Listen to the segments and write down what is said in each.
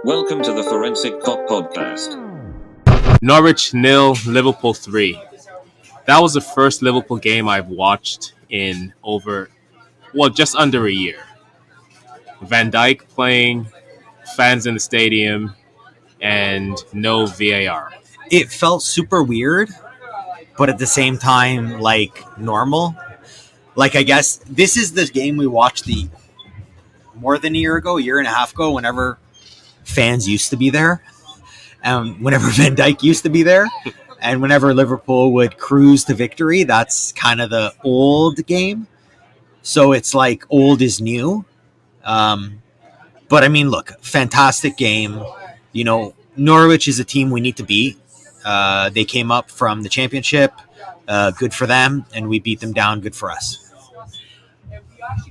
Welcome to the Forensic Cop Podcast. Norwich 0, Liverpool 3. That was the first Liverpool game I've watched in just under a year. Van Dijk playing, fans in the stadium, and no VAR. It felt super weird, but at the same time, normal. I guess this is the game we watched more than a year and a half ago, whenever fans used to be there, and whenever Van Dijk used to be there, and whenever Liverpool would cruise to victory. That's kind of the old game. So it's like old is new. But I mean, look, fantastic game. Norwich is a team we need to beat. They came up from the championship. Good for them. And we beat them down. Good for us.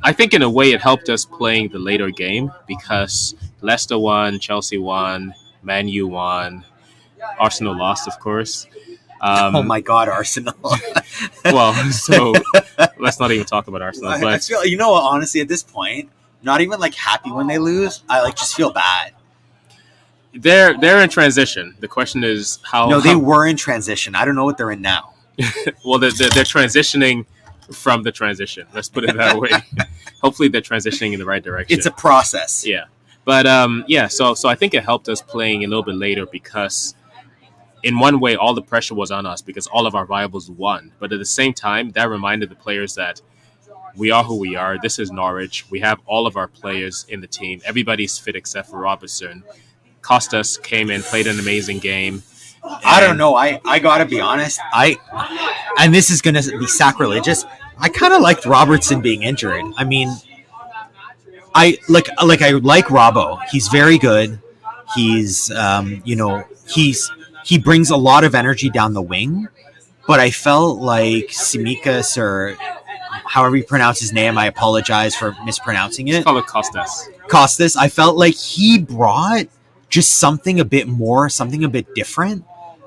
I think in a way it helped us playing the later game because Leicester won, Chelsea won, Man U won, Arsenal lost, of course. Oh my God, Arsenal. Well, so let's not even talk about Arsenal. But I feel, honestly, at this point, not even happy when they lose. I just feel bad. They're in transition. The question is how. No, they were in transition. I don't know what they're in now. Well, they're transitioning from the transition. Let's put it that way. Hopefully, they're transitioning in the right direction. It's a process. Yeah, but So I think it helped us playing a little bit later because, in one way, all the pressure was on us because all of our rivals won. But at the same time, that reminded the players that we are who we are. This is Norwich. We have all of our players in the team. Everybody's fit except for Robertson. Costas came in, played an amazing game. I don't know. I gotta be honest. And this is gonna be sacrilegious. I kind of liked Robertson being injured. I mean, I like Robbo. He's very good. He's he brings a lot of energy down the wing. But I felt like Tsimikas, or however you pronounce his name, I apologize for mispronouncing it. Call it Costas. Costas. I felt like he brought just something a bit more, something a bit different.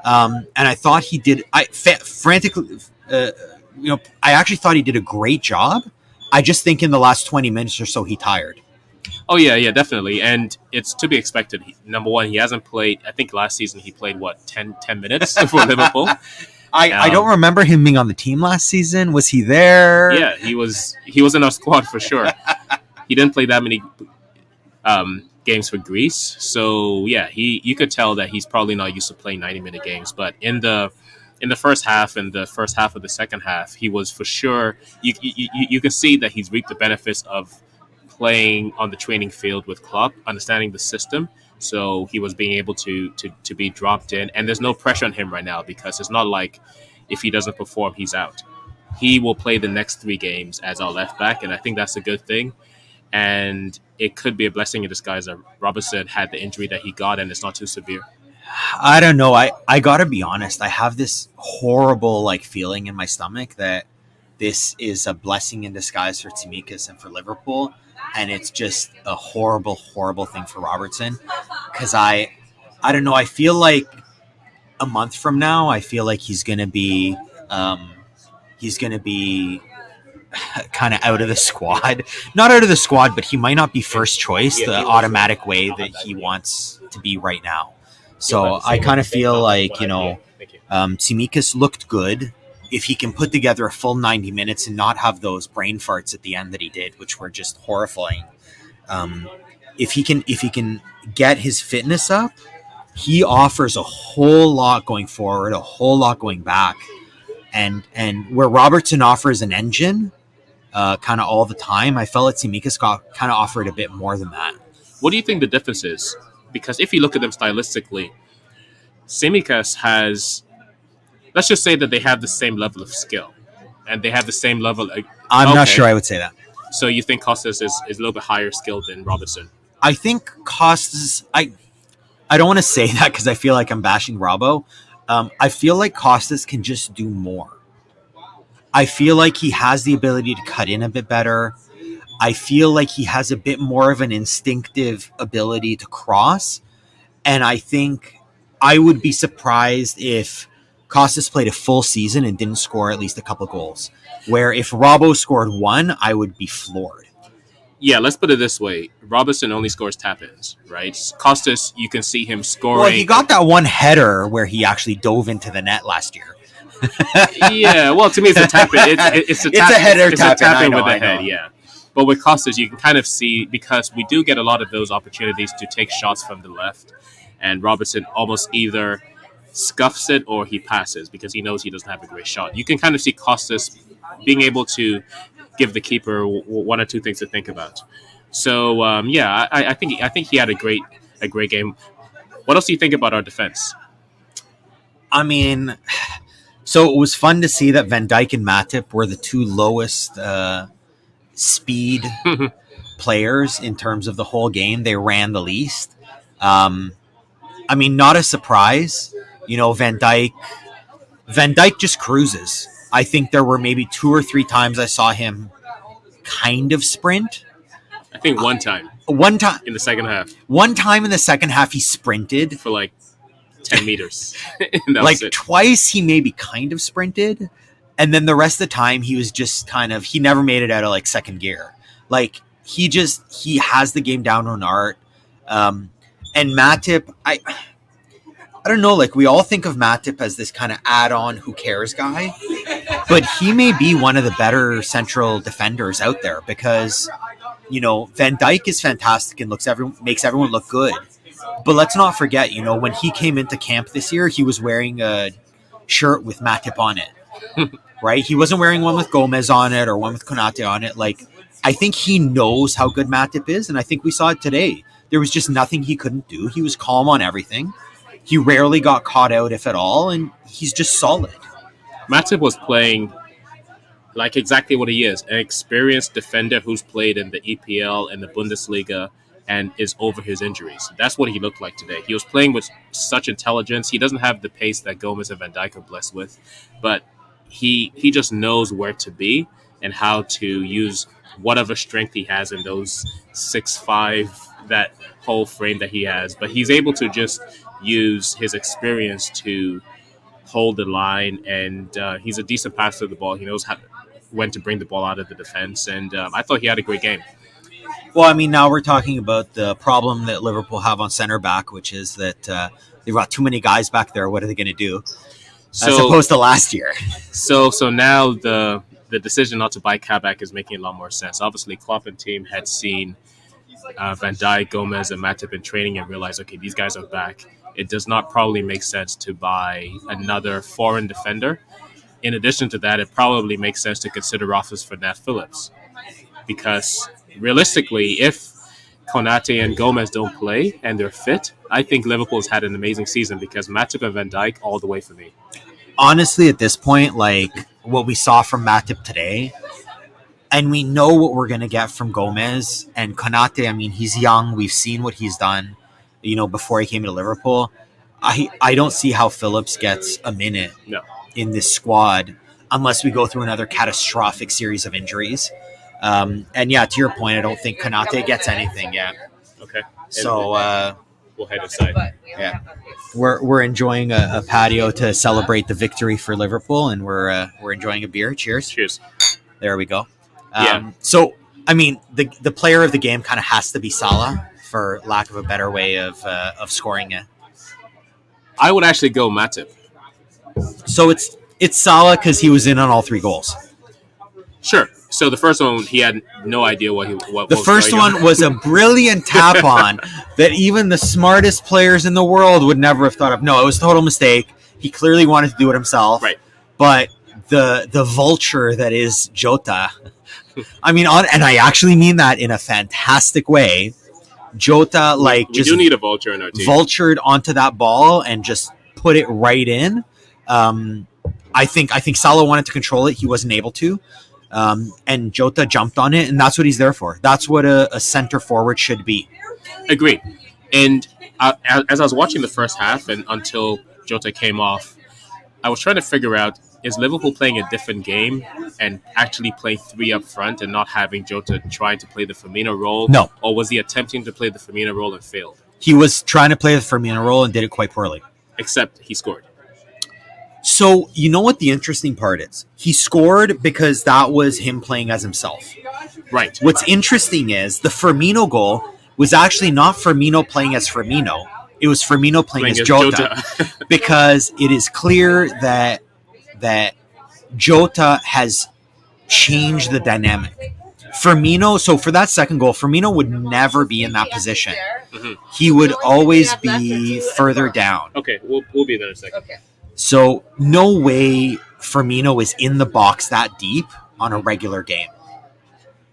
And I thought he did. I actually thought he did a great job. I just think in the last 20 minutes or so, he tired. Oh, yeah, definitely. And it's to be expected. Number one, he hasn't played, I think last season he played, 10 minutes for Liverpool. I don't remember him being on the team last season. Was he there? Yeah, he was in our squad for sure. He didn't play that many games for Greece. So, yeah, you could tell that he's probably not used to playing 90-minute games. But in the first half and the first half of the second half, he was for sure. You can see that he's reaped the benefits of playing on the training field with Klopp, understanding the system. So he was being able to be dropped in. And there's no pressure on him right now because it's not like if he doesn't perform, he's out. He will play the next 3 games as our left back, and I think that's a good thing. And it could be a blessing in disguise that Robertson had the injury that he got and it's not too severe. I don't know. I gotta be honest. I have this horrible feeling in my stomach that this is a blessing in disguise for Tsimikas and for Liverpool, and it's just a horrible, horrible thing for Robertson. Because I don't know. I feel like a month from now, I feel like he's gonna be kind of out of the squad. Not out of the squad, but he might not be first choice the automatic way that he wants to be right now. So I kind of feel like, Tsimikas looked good. If he can put together a full 90 minutes and not have those brain farts at the end that he did, which were just horrifying. If he can get his fitness up, he offers a whole lot going forward, a whole lot going back. And where Robertson offers an engine kind of all the time, I felt like Tsimikas kind of offered a bit more than that. What do you think the difference is? Because if you look at them stylistically, Tsimikas has, let's just say that they have the same level of skill. And they have the same level. I'm not sure I would say that. So you think Costas is a little bit higher skilled than Robertson? I think Costas, I don't want to say that because I feel like I'm bashing Robbo. I feel like Costas can just do more. I feel like he has the ability to cut in a bit better. I feel like he has a bit more of an instinctive ability to cross. And I think I would be surprised if Costas played a full season and didn't score at least a couple goals. Where if Robbo scored 1, I would be floored. Yeah, let's put it this way. Robertson only scores tap-ins, right? Costas, you can see him scoring. Well, he got that one header where he actually dove into the net last year. Yeah, well, to me, it's a tap-in. It's a header it's tap-in. a tap-in I know, with a head, yeah. But with Costas, you can kind of see, because we do get a lot of those opportunities to take shots from the left, and Robertson almost either scuffs it or he passes because he knows he doesn't have a great shot. You can kind of see Costas being able to give the keeper one or two things to think about. So I think he had a great game. What else do you think about our defense? I mean, so it was fun to see that Van Dijk and Matip were the two lowest speed players in terms of the whole game. They ran the least. I mean, not a surprise. You know, Van Dijk just cruises. I think there were maybe 2 or 3 times I saw him kind of sprint. I think one time in the second half. One time in the second half, he sprinted for like 10 meters. Like twice, he maybe kind of sprinted, and then the rest of the time, he was just he never made it out of like second gear. Like he has the game down to an art. And Matip, I don't know, like we all think of Matip as this kind of add-on who cares guy, but he may be one of the better central defenders out there because, you know, Van Dijk is fantastic and makes everyone look good. But let's not forget, you know, when he came into camp this year, he was wearing a shirt with Matip on it, right? He wasn't wearing one with Gomez on it or one with Konate on it. Like, I think he knows how good Matip is, and I think we saw it today. There was just nothing he couldn't do. He was calm on everything. He rarely got caught out, if at all, and he's just solid. Matip was playing like exactly what he is, an experienced defender who's played in the EPL and the Bundesliga and is over his injuries. That's what he looked like today. He was playing with such intelligence. He doesn't have the pace that Gomez and Van Dijk are blessed with, but he just knows where to be and how to use whatever strength he has in those 6'5", that whole frame that he has. But he's able to just use his experience to hold the line, and he's a decent passer of the ball. He knows when to bring the ball out of the defense, and I thought he had a great game. Well, I mean, now we're talking about the problem that Liverpool have on center back, which is that they've got too many guys back there. What are they going to do? As opposed to last year. So now the decision not to buy Kabak is making a lot more sense. Obviously, Klopp and team had seen Van Dijk, Gomez, and Matip in training and realized, okay, these guys are back. It does not probably make sense to buy another foreign defender. In addition to that, it probably makes sense to consider offers for Nat Phillips. Because realistically, if Konate and Gomez don't play and they're fit, I think Liverpool's had an amazing season because Matip and Van Dijk all the way for me. Honestly, at this point, like what we saw from Matip today, and we know what we're going to get from Gomez and Konate. I mean, he's young. We've seen what he's done, you know, before he came to Liverpool. I don't see how Phillips gets a minute in this squad unless we go through another catastrophic series of injuries. And yeah, to your point, I don't think Konate gets anything yet. Okay. So we'll head inside. Yeah, we're enjoying a patio to celebrate the victory for Liverpool, and we're enjoying a beer. Cheers! Cheers! There we go. So I mean, the player of the game kind of has to be Salah, for lack of a better way of scoring it. I would actually go Matip. So it's Salah because he was in on all 3 goals. Sure. So the first one, he had no idea what the first one was a brilliant tap on that even the smartest players in the world would never have thought of. No, it was a total mistake. He clearly wanted to do it himself. Right. But the vulture that is Jota, I mean, and I actually mean that in a fantastic way. Jota, we just do need a vulture in our team. Vultured onto that ball and just put it right in. I think Salah wanted to control it. He wasn't able to. And Jota jumped on it, and that's what he's there for. That's what a center forward should be. Agreed. And as I was watching the first half and until Jota came off, I was trying to figure out, is Liverpool playing a different game and actually playing 3 up front and not having Jota trying to play the Firmino role? No. Or was he attempting to play the Firmino role and failed? He was trying to play the Firmino role and did it quite poorly. Except he scored. So, you know what the interesting part is? He scored because that was him playing as himself. Right. What's interesting is the Firmino goal was actually not Firmino playing as Firmino. It was Firmino playing as Jota. Because it is clear that Jota has changed the dynamic. Firmino, so for that second goal, Firmino would never be in that position. Mhm. He would always be further down. Okay, we'll be there in a second. Okay. So no way Firmino is in the box that deep on a regular game.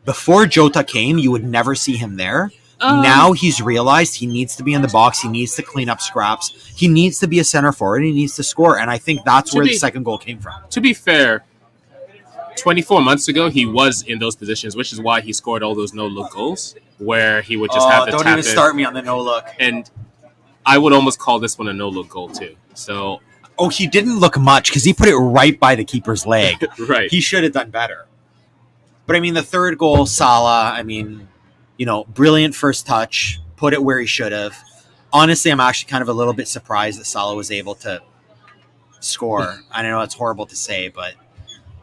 Before Jota came, you would never see him there. Now he's realized he needs to be in the box. He needs to clean up scraps. He needs to be a center forward. He needs to score. And I think that's where the second goal came from. To be fair, 24 months ago, he was in those positions, which is why he scored all those no-look goals, where he would just have to don't tap even start me on the no-look. And I would almost call this one a no-look goal, too. So, Oh, he didn't look much because he put it right by the keeper's leg. right. He should have done better. But, I mean, the third goal, Salah, I mean, brilliant first touch, put it where he should have. Honestly, I'm actually kind of a little bit surprised that Salah was able to score. I know it's horrible to say, but,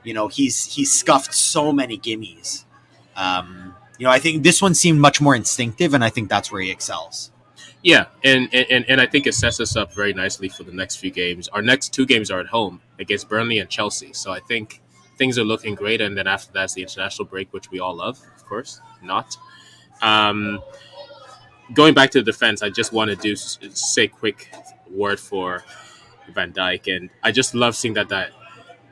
he's scuffed so many gimmies. I think this one seemed much more instinctive, and I think that's where he excels. Yeah, and I think it sets us up very nicely for the next few games. Our next two games are at home against Burnley and Chelsea. So I think things are looking great. And then after that's the international break, which we all love, of course, not. Going back to the defense, I just want to say a quick word for Van Dijk. And I just love seeing that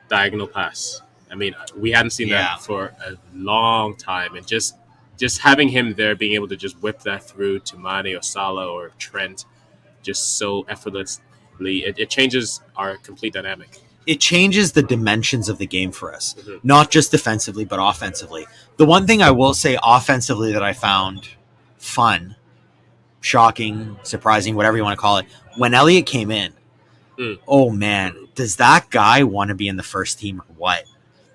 diagonal pass. I mean, we hadn't seen that for a long time. And just having him there, being able to just whip that through to Mane or Salah or Trent, just so effortlessly, it changes our complete dynamic. It changes the dimensions of the game for us, not just defensively, but offensively. The one thing I will say offensively that I found fun, shocking, surprising, whatever you want to call it, when Elliott came in, oh man, does that guy want to be in the first team or what?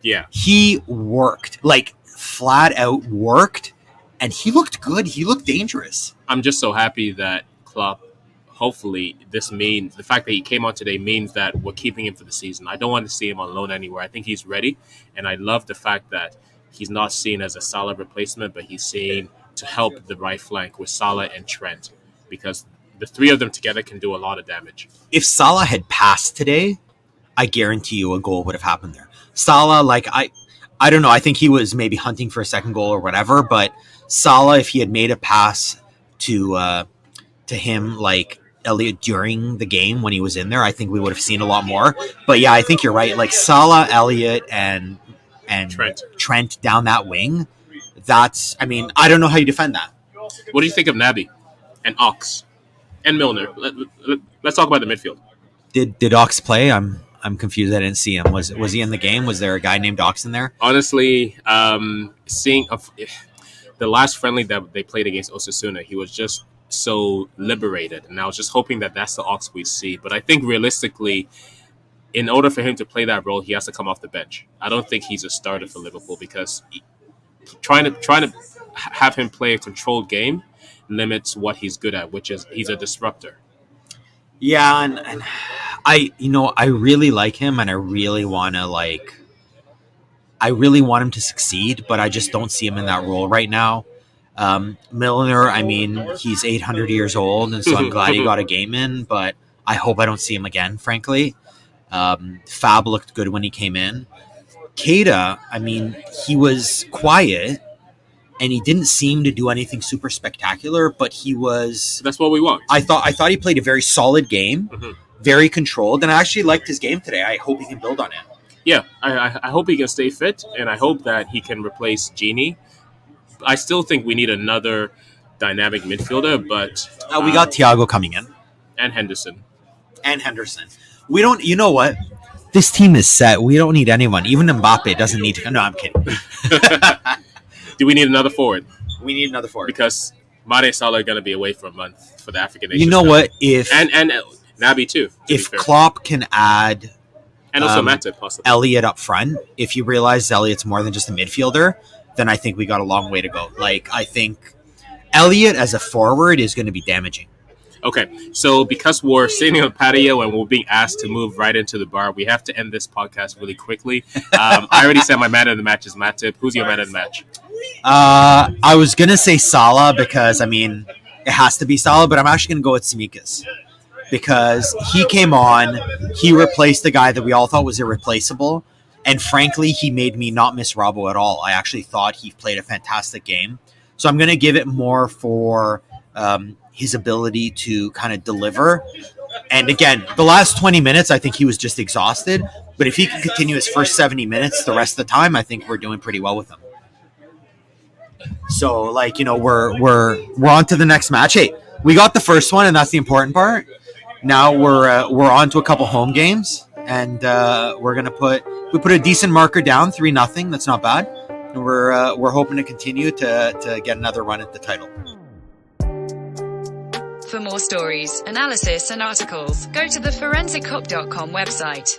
Yeah. He worked, like flat out worked, and he looked good. He looked dangerous. I'm just so happy that Klopp, hopefully this means, the fact that he came on today means that we're keeping him for the season. I don't want to see him on loan anywhere. I think he's ready, and I love the fact that he's not seen as a Salah replacement, but he's seen to help the right flank with Salah and Trent, because the three of them together can do a lot of damage. If Salah had passed today, I guarantee you a goal would have happened there. Salah, I don't know. I think he was maybe hunting for a second goal or whatever, but Salah, if he had made a pass to him like Elliott during the game when he was in there, I think we would have seen a lot more. But yeah, I think you're right. Like Salah, Elliott, and Trent down that wing. I don't know how you defend that. What do you think of Naby and Ox and Milner? Let's talk about the midfield. Did Ox play? I'm confused. I didn't see him. Was he in the game? Was there a guy named Ox in there? Honestly, seeing the last friendly that they played against Osasuna, he was just so liberated, and I was just hoping that that's the Ox we see. But I think realistically, in order for him to play that role, he has to come off the bench. I don't think he's a starter for Liverpool, because trying to have him play a controlled game limits what he's good at, which is he's a disruptor. Yeah, and I really like him, and I really want him to succeed, but I just don't see him in that role right now. Milner, he's 800 years old, and so I'm glad he got a game in, but I hope I don't see him again, frankly. Fab looked good when he came in. Keita, he was quiet, and he didn't seem to do anything super spectacular, but he was... That's what we want. I thought he played a very solid game, very controlled, and I actually liked his game today. I hope he can build on it. Yeah, I hope he can stay fit, and I hope that he can replace Gini. I still think we need another dynamic midfielder, but... we got Thiago coming in. And Henderson. We don't... You know what? This team is set. We don't need anyone. Even Mbappe doesn't need to... No, I'm kidding. Do we need another forward? We need another forward. Because Mane and Salah are going to be away for a month for the African Nations. You know what? If and Naby too. If Klopp can add... And also Matip, possibly. Elliott up front, if you realize Elliott's more than just a midfielder, then I think we got a long way to go. I think Elliott as a forward is going to be damaging. Okay, so because we're sitting on the patio and we're being asked to move right into the bar, we have to end this podcast really quickly. I already said my man of the match is Matip. Who's your man of the match? I was gonna say Salah because it has to be Salah, but I'm actually gonna go with Tsimikas because he came on, he replaced the guy that we all thought was irreplaceable, and frankly, he made me not miss Robbo at all. I actually thought he played a fantastic game, so I'm gonna give it more for his ability to kind of deliver. And again, the last 20 minutes, I think he was just exhausted. But if he can continue his first 70 minutes the rest of the time, I think we're doing pretty well with him. So, we're on to the next match. Hey, we got the first one, and that's the important part. Now we're on to a couple home games, and we're gonna put a decent marker down, 3-0. That's not bad. And we're hoping to continue to get another run at the title. For more stories, analysis, and articles, go to the ForensicHop.com website.